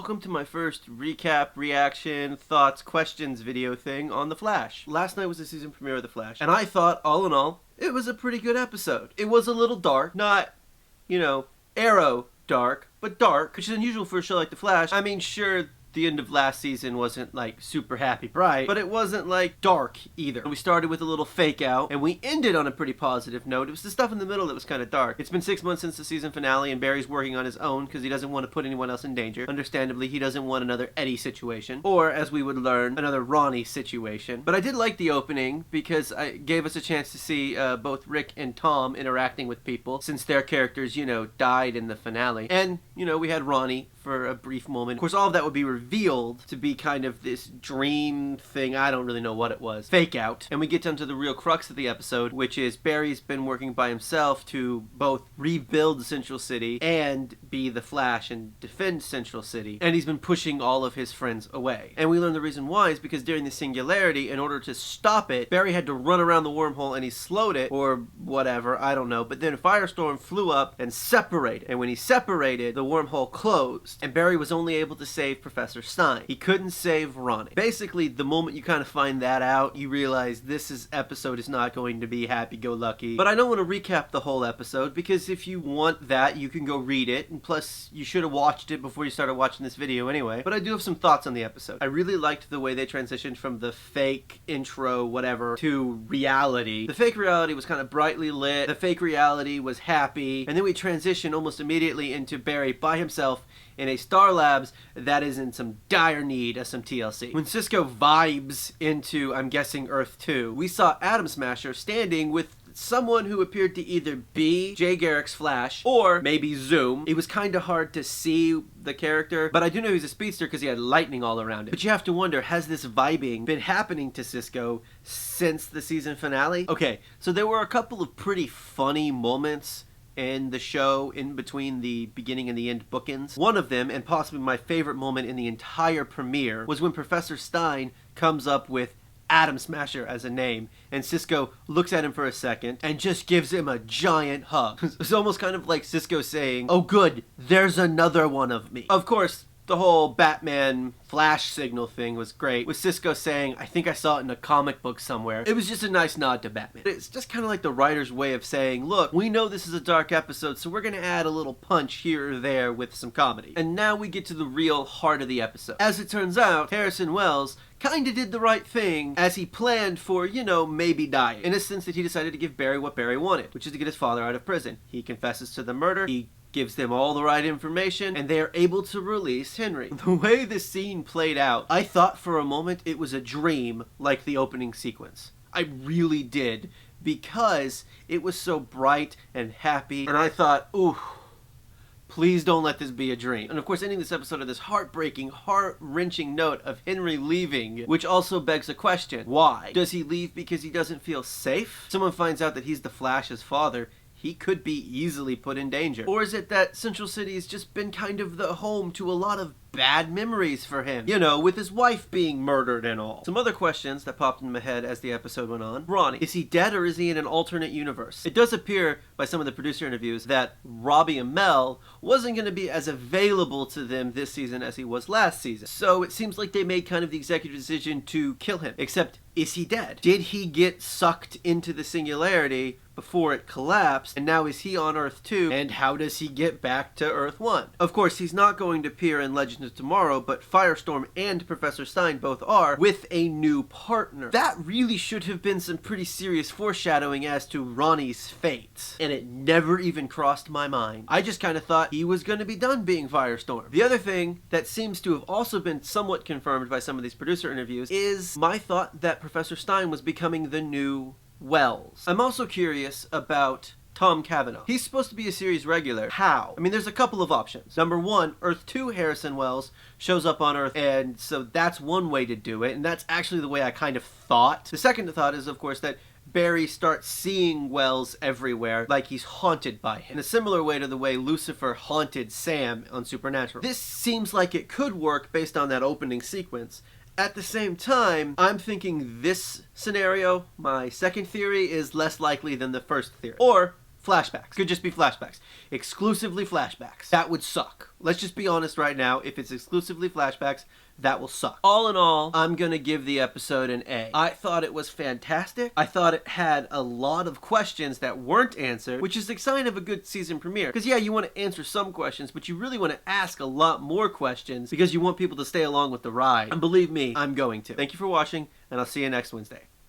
Welcome to my first recap, reaction, thoughts, questions video thing on The Flash. Last night was the season premiere of The Flash, and I thought, all in all, it was a pretty good episode. It was a little dark, not, Arrow dark, but dark, which is unusual for a show like The Flash. I mean, sure, the end of last season wasn't, super happy bright, but it wasn't, dark either. We started with a little fake out, and we ended on a pretty positive note. It was the stuff in the middle that was kind of dark. It's been 6 months since the season finale, and Barry's working on his own because he doesn't want to put anyone else in danger. Understandably, he doesn't want another Eddie situation, or, as we would learn, another Ronnie situation. But I did like the opening because it gave us a chance to see both Rick and Tom interacting with people, since their characters, died in the finale. And, we had Ronnie for a brief moment. Of course, all of that would be revealed to be kind of this dream thing. I don't really know what it was. Fake out. And we get down to the real crux of the episode, which is Barry's been working by himself to both rebuild Central City and be the Flash and defend Central City. And he's been pushing all of his friends away. And we learn the reason why is because during the singularity, in order to stop it, Barry had to run around the wormhole and he slowed it, or whatever, I don't know. But then Firestorm flew up and separated. And when he separated, the wormhole closed. And Barry was only able to save Professor Stein. He couldn't save Ronnie. Basically, the moment you kind of find that out, you realize episode is not going to be happy-go-lucky. But I don't want to recap the whole episode, because if you want that, you can go read it. And plus, you should have watched it before you started watching this video anyway. But I do have some thoughts on the episode. I really liked the way they transitioned from the fake intro, whatever, to reality. The fake reality was kind of brightly lit. The fake reality was happy. And then we transition almost immediately into Barry by himself in a Star Labs that is in some dire need of some TLC. When Cisco vibes into, I'm guessing, Earth 2, we saw Atom Smasher standing with someone who appeared to either be Jay Garrick's Flash or maybe Zoom. It was kind of hard to see the character, but I do know he's a speedster because he had lightning all around him. But you have to wonder, has this vibing been happening to Cisco since the season finale? Okay, so there were a couple of pretty funny moments in the show in between the beginning and the end bookends. One of them, and possibly my favorite moment in the entire premiere, was when Professor Stein comes up with Atom Smasher as a name, and Cisco looks at him for a second and just gives him a giant hug. It's almost kind of like Cisco saying, "Oh good, there's another one of me." Of course, the whole Batman Flash signal thing was great, with Cisco saying, "I think I saw it in a comic book somewhere." It was just a nice nod to Batman. It's just kind of like the writer's way of saying, look, we know this is a dark episode, so we're going to add a little punch here or there with some comedy. And now we get to the real heart of the episode. As it turns out, Harrison Wells kinda did the right thing as he planned for, maybe dying. In a sense that he decided to give Barry what Barry wanted, which is to get his father out of prison. He confesses to the murder, he gives them all the right information, and they are able to release Henry. The way the scene played out, I thought for a moment it was a dream, like the opening sequence. I really did, because it was so bright and happy, and I thought, ooh, please don't let this be a dream. And of course, ending this episode on this heartbreaking, heart-wrenching note of Henry leaving, which also begs a question. Why? Does he leave because he doesn't feel safe? Someone finds out that he's the Flash's father, he could be easily put in danger. Or is it that Central City has just been kind of the home to a lot of bad memories for him? With his wife being murdered and all. Some other questions that popped in my head as the episode went on. Ronnie, is he dead or is he in an alternate universe? It does appear by some of the producer interviews that Robbie Amell wasn't going to be as available to them this season as he was last season. So it seems like they made kind of the executive decision to kill him. Except, is he dead? Did he get sucked into the singularity before it collapsed, and now is he on Earth 2, and how does he get back to Earth 1? Of course, he's not going to appear in Legends of Tomorrow, but Firestorm and Professor Stein both are, with a new partner. That really should have been some pretty serious foreshadowing as to Ronnie's fate, and it never even crossed my mind. I just kind of thought he was going to be done being Firestorm. The other thing that seems to have also been somewhat confirmed by some of these producer interviews is my thought that Professor Stein was becoming the new Wells. I'm also curious about Tom Cavanaugh. He's supposed to be a series regular. How? I mean, there's a couple of options. Number one, Earth 2 Harrison Wells shows up on Earth, and so that's one way to do it, and that's actually the way I kind of thought. The second thought is, of course, that Barry starts seeing Wells everywhere, like he's haunted by him, in a similar way to the way Lucifer haunted Sam on Supernatural. This seems like it could work based on that opening sequence. At the same time, I'm thinking this scenario, my second theory, is less likely than the first theory. Or flashbacks. Could just be flashbacks. Exclusively flashbacks. That would suck. Let's just be honest right now. If it's exclusively flashbacks, that will suck. All in all, I'm gonna give the episode an A. I thought it was fantastic. I thought it had a lot of questions that weren't answered, which is a sign of a good season premiere. Because yeah, you want to answer some questions, but you really want to ask a lot more questions because you want people to stay along with the ride. And believe me, I'm going to. Thank you for watching, and I'll see you next Wednesday.